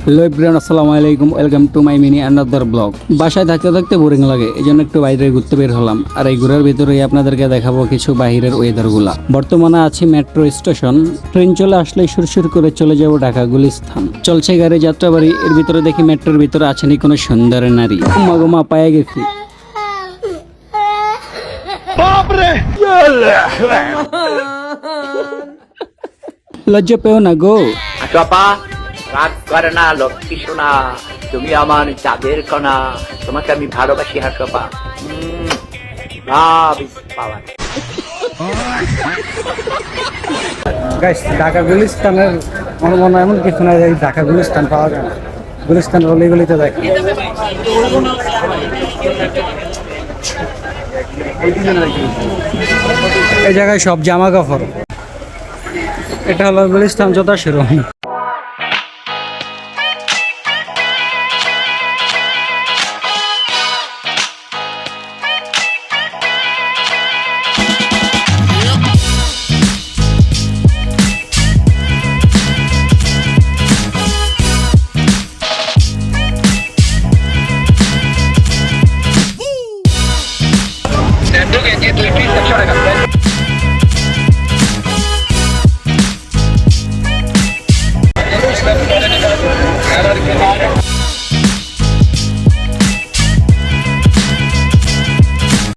Hello everyone, আসসালামু আলাইকুম। Welcome to my mini another blog. বাসায় থাকতে থাকতে বোরিং লাগে, এই জন্য একটু বাইরে ঘুরতে বের হলাম। আর এই ঘোরার ভিতরেই আপনাদেরকে দেখাবো কিছু বাহিরের ওয়েদারগুলা। বর্তমানে আছি মেট্রো স্টেশন। ট্রেন চলে আসলেই সুরসুর করে চলে যাবো ঢাকা গুলিস্তান। চলছে গাড়ি যাত্রাবাড়ি। এর ভিতরে দেখি মেট্রোর ভিতরে আছেনি কোনো সুন্দর নারী। উমা পায়ে গেছি। লজ্জা পেও না গো। আশাপা রাগ করে না, লক্ষ্মী সোনা, তুমি আমার চাঁদের কণা, তোমাকে আমি ভালোবাসি হাসপা। গাইস, ঢাকা গুলিস্তানের আমার মনে হয় এমন কিছু না যে ঢাকা গুলিস্তান পাওয়া যায় না। গুলিস্তান অলিগলিতে দেখি। এই জায়গায় সব জামা কাপড়। এটা হলো গুলিস্তান যথাশিরোমণি।